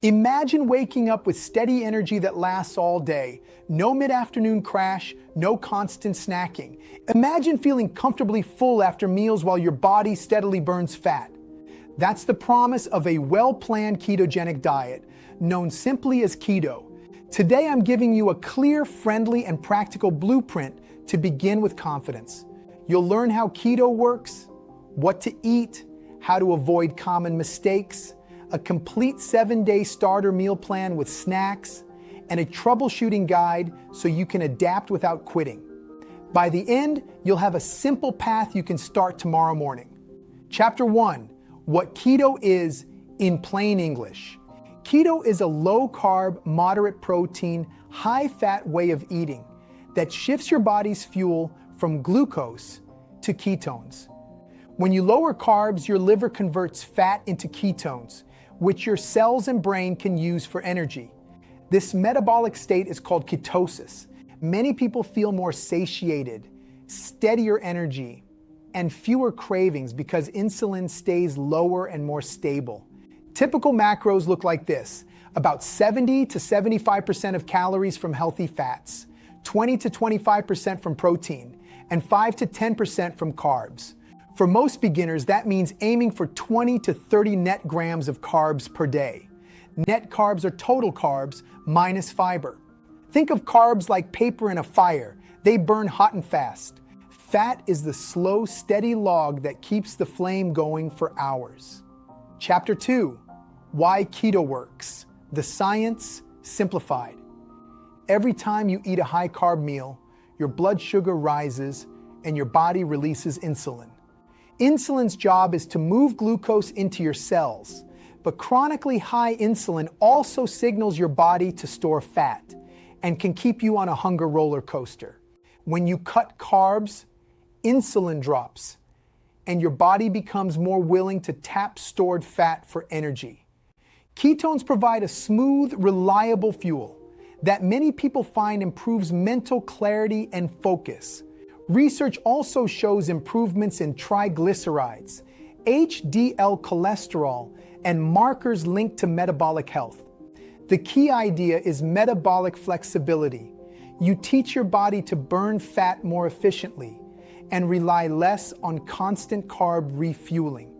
Imagine waking up with steady energy that lasts all day. No mid-afternoon crash, no constant snacking. Imagine feeling comfortably full after meals while your body steadily burns fat. That's the promise of a well-planned ketogenic diet, known simply as keto. Today I'm giving you a clear, friendly, and practical blueprint to begin with confidence. You'll learn how keto works, what to eat, how to avoid common mistakes, a complete 7-day starter meal plan with snacks, and a troubleshooting guide so you can adapt without quitting. By the end, you'll have a simple path you can start tomorrow morning. Chapter 1, What Keto Is in Plain English. Keto is a low-carb, moderate-protein, high-fat way of eating that shifts your body's fuel from glucose to ketones. When you lower carbs, your liver converts fat into ketones, which your cells and brain can use for energy. This metabolic state is called ketosis. Many people feel more satiated, steadier energy, and fewer cravings because insulin stays lower and more stable. Typical macros look like this: about 70 to 75% of calories from healthy fats, 20 to 25% from protein, and 5 to 10% from carbs. For most beginners, that means aiming for 20 to 30 net grams of carbs per day. Net carbs are total carbs minus fiber. Think of carbs like paper in a fire. They burn hot and fast. Fat is the slow, steady log that keeps the flame going for hours. Chapter 2, Why Keto Works. The Science Simplified. Every time you eat a high-carb meal, your blood sugar rises and your body releases insulin. Insulin's job is to move glucose into your cells, but chronically high insulin also signals your body to store fat and can keep you on a hunger roller coaster. When you cut carbs, insulin drops, and your body becomes more willing to tap stored fat for energy. Ketones provide a smooth, reliable fuel that many people find improves mental clarity and focus. Research also shows improvements in triglycerides, HDL cholesterol, and markers linked to metabolic health. The key idea is metabolic flexibility. You teach your body to burn fat more efficiently and rely less on constant carb refueling.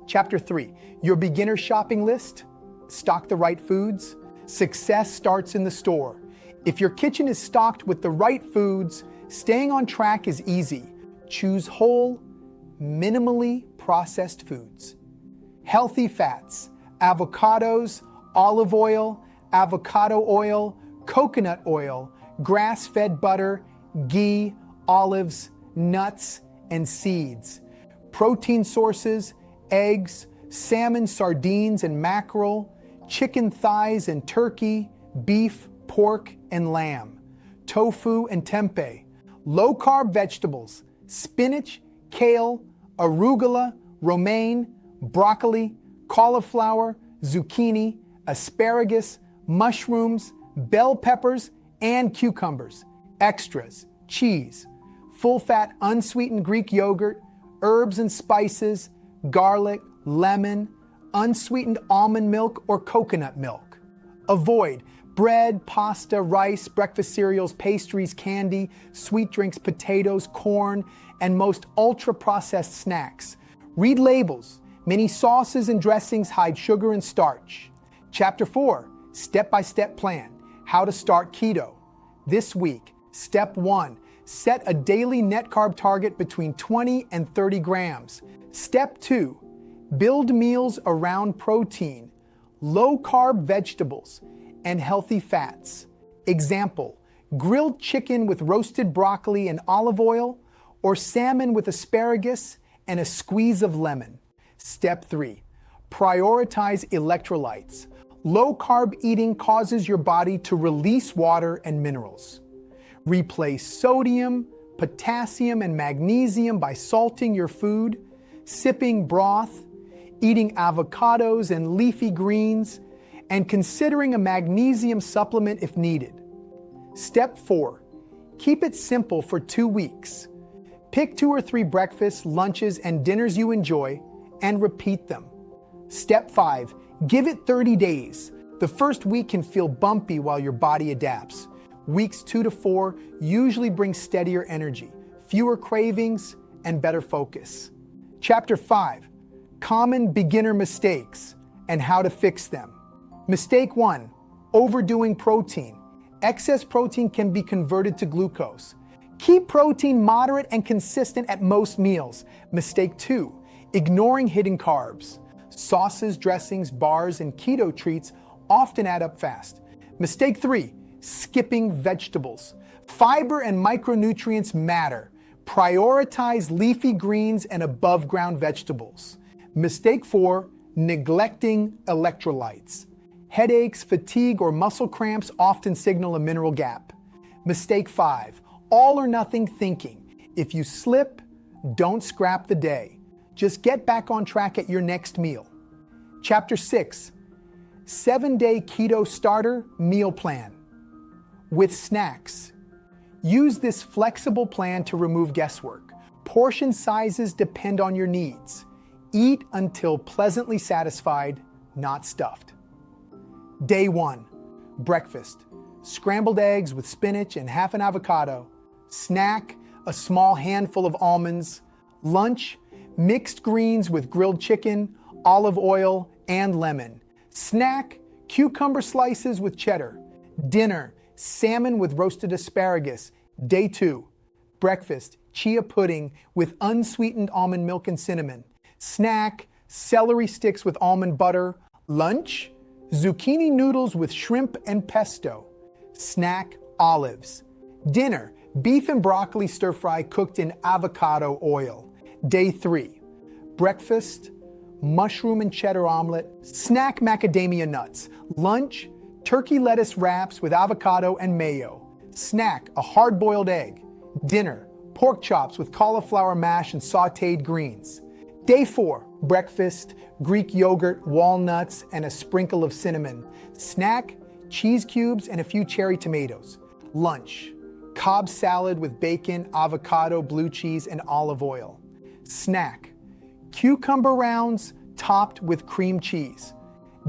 Chapter 3, Your Beginner Shopping List. Stock the right foods. Success starts in the store. If your kitchen is stocked with the right foods, staying on track is easy. Choose whole, minimally processed foods. Healthy fats: avocados, olive oil, avocado oil, coconut oil, grass-fed butter, ghee, olives, nuts, and seeds. Protein sources: eggs, salmon, sardines, and mackerel, chicken thighs and turkey, beef, pork, and lamb, tofu and tempeh. Low-carb vegetables: spinach, kale, arugula, romaine, broccoli, cauliflower, zucchini, asparagus, mushrooms, bell peppers, and cucumbers. Extras: cheese, full-fat unsweetened Greek yogurt, herbs and spices, garlic, lemon, unsweetened almond milk or coconut milk. Avoid bread, pasta, rice, breakfast cereals, pastries, candy, sweet drinks, potatoes, corn, and most ultra-processed snacks. Read labels. Many sauces and dressings hide sugar and starch. Chapter 4, Step-by-Step Plan. How to Start Keto. This week, Step 1, set a daily net carb target between 20 and 30 grams. Step 2, build meals around protein, low-carb vegetables, and healthy fats. Example: grilled chicken with roasted broccoli and olive oil, or salmon with asparagus and a squeeze of lemon. Step 3, prioritize electrolytes. Low-carb eating causes your body to release water and minerals. Replace sodium, potassium, and magnesium by salting your food, sipping broth, eating avocados and leafy greens, and considering a magnesium supplement if needed. Step 4, keep it simple for 2 weeks. Pick 2 or 3 breakfasts, lunches, and dinners you enjoy and repeat them. Step 5, Give it 30 days. The first week can feel bumpy while your body adapts. Weeks 2 to 4 usually bring steadier energy, fewer cravings, and better focus. Chapter 5, Common Beginner Mistakes and How to Fix Them. Mistake 1, overdoing protein. Excess protein can be converted to glucose. Keep protein moderate and consistent at most meals. Mistake 2, ignoring hidden carbs. Sauces, dressings, bars, and keto treats often add up fast. Mistake 3, skipping vegetables. Fiber and micronutrients matter. Prioritize leafy greens and above-ground vegetables. Mistake 4, neglecting electrolytes. Headaches, fatigue, or muscle cramps often signal a mineral gap. Mistake 5, all or nothing thinking. If you slip, don't scrap the day. Just get back on track at your next meal. Chapter 6, 7-day keto starter meal plan. With snacks. Use this flexible plan to remove guesswork. Portion sizes depend on your needs. Eat until pleasantly satisfied, not stuffed. Day 1, breakfast. Scrambled eggs with spinach and half an avocado. Snack, a small handful of almonds. Lunch, mixed greens with grilled chicken, olive oil, and lemon. Snack, cucumber slices with cheddar. Dinner, salmon with roasted asparagus. Day 2, breakfast, chia pudding with unsweetened almond milk and cinnamon. Snack, celery sticks with almond butter. Lunch, zucchini noodles with shrimp and pesto. Snack, olives. Dinner, beef and broccoli stir-fry cooked in avocado oil. Day 3, breakfast, mushroom and cheddar omelet. Snack, macadamia nuts. Lunch, turkey lettuce wraps with avocado and mayo. Snack, a hard-boiled egg. Dinner, pork chops with cauliflower mash and sautéed greens. Day 4, breakfast, Greek yogurt, walnuts, and a sprinkle of cinnamon. Snack, cheese cubes and a few cherry tomatoes. Lunch, Cobb salad with bacon, avocado, blue cheese, and olive oil. Snack, cucumber rounds topped with cream cheese.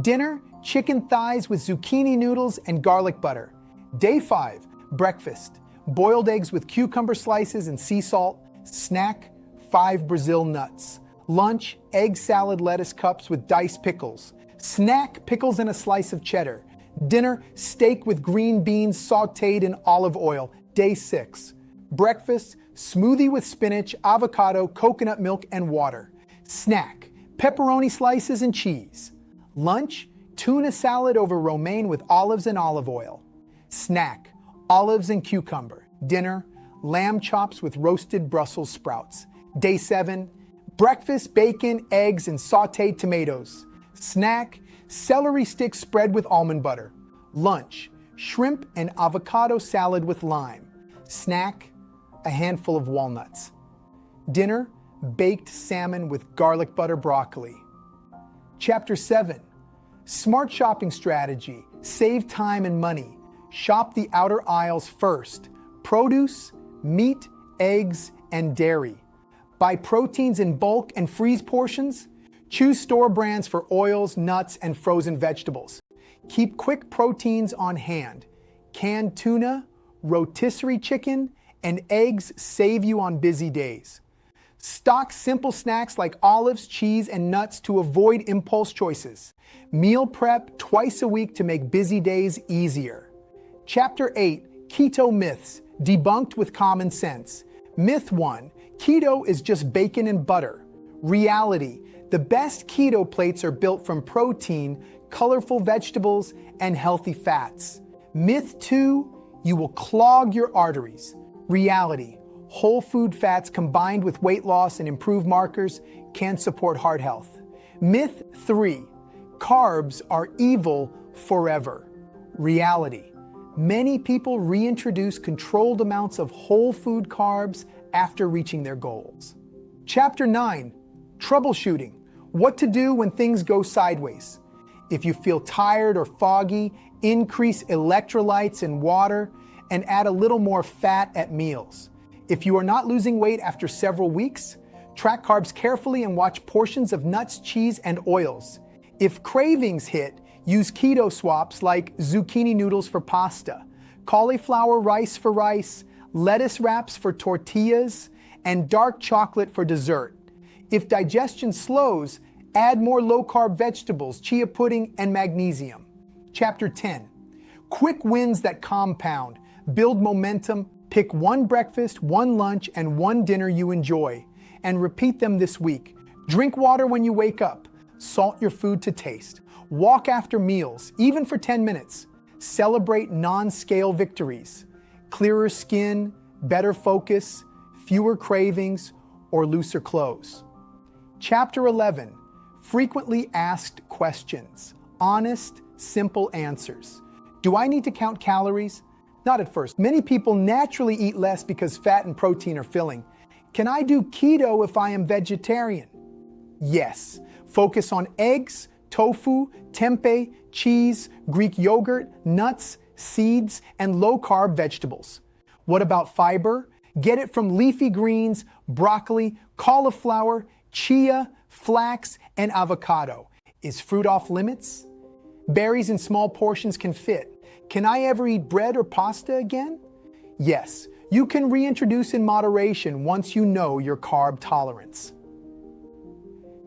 Dinner, chicken thighs with zucchini noodles and garlic butter. Day 5, breakfast, boiled eggs with cucumber slices and sea salt. Snack, 5 Brazil nuts. Lunch, egg salad lettuce cups with diced pickles. Snack, pickles and a slice of cheddar. Dinner, steak with green beans sautéed in olive oil. Day 6, breakfast, smoothie with spinach, avocado, coconut milk, and water. Snack, pepperoni slices and cheese. Lunch, tuna salad over romaine with olives and olive oil. Snack, olives and cucumber. Dinner, lamb chops with roasted Brussels sprouts. Day 7, breakfast, bacon, eggs, and sautéed tomatoes. Snack, celery sticks spread with almond butter. Lunch, shrimp and avocado salad with lime. Snack, a handful of walnuts. Dinner, baked salmon with garlic butter broccoli. Chapter 7, smart shopping strategy. Save time and money. Shop the outer aisles first. Produce, meat, eggs, and dairy. Buy proteins in bulk and freeze portions. Choose store brands for oils, nuts, and frozen vegetables. Keep quick proteins on hand. Canned tuna, rotisserie chicken, and eggs save you on busy days. Stock simple snacks like olives, cheese, and nuts to avoid impulse choices. Meal prep twice a week to make busy days easier. Chapter 8, Keto Myths, Debunked with Common Sense. Myth 1, keto is just bacon and butter. Reality, the best keto plates are built from protein, colorful vegetables, and healthy fats. Myth 2, you will clog your arteries. Reality, whole food fats combined with weight loss and improved markers can support heart health. Myth 3, carbs are evil forever. Reality, many people reintroduce controlled amounts of whole food carbs after reaching their goals. Chapter 9, Troubleshooting, what to do when things go sideways. If you feel tired or foggy, increase electrolytes in water and add a little more fat at meals. If you are not losing weight after several weeks, track carbs carefully and watch portions of nuts, cheese, and oils. If cravings hit, use keto swaps like zucchini noodles for pasta, cauliflower rice for rice, lettuce wraps for tortillas, and dark chocolate for dessert. If digestion slows, add more low-carb vegetables, chia pudding, and magnesium. Chapter 10. Quick wins that compound. Build momentum. Pick one breakfast, one lunch, and one dinner you enjoy, and repeat them this week. Drink water when you wake up. Salt your food to taste. Walk after meals, even for 10 minutes. Celebrate non-scale victories. Clearer skin, better focus, fewer cravings, or looser clothes. Chapter 11. Frequently asked questions. Honest, simple answers. Do I need to count calories? Not at first. Many people naturally eat less because fat and protein are filling. Can I do keto if I am vegetarian? Yes. Focus on eggs, tofu, tempeh, cheese, Greek yogurt, nuts, seeds, and low-carb vegetables. What about fiber? Get it from leafy greens, broccoli, cauliflower, chia, flax, and avocado. Is fruit off limits? Berries in small portions can fit. Can I ever eat bread or pasta again? Yes, you can reintroduce in moderation once you know your carb tolerance.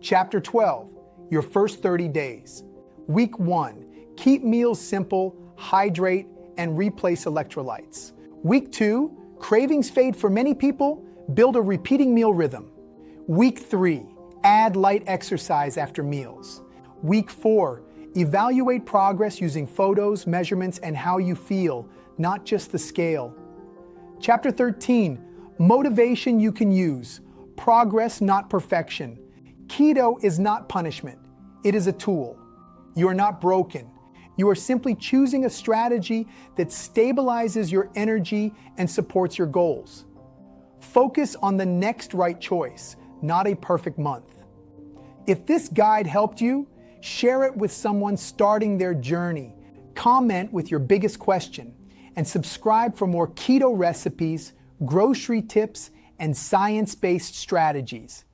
Chapter 12, your first 30 days. Week 1, keep meals simple, hydrate, and replace electrolytes. Week 2, cravings fade for many people, build a repeating meal rhythm. Week 3, add light exercise after meals. Week 4, evaluate progress using photos, measurements, and how you feel, not just the scale. Chapter 13, motivation you can use. Progress, not perfection. Keto is not punishment. It is a tool. You are not broken. You are simply choosing a strategy that stabilizes your energy and supports your goals. Focus on the next right choice, not a perfect month. If this guide helped you, share it with someone starting their journey. Comment with your biggest question and subscribe for more keto recipes, grocery tips, and science-based strategies.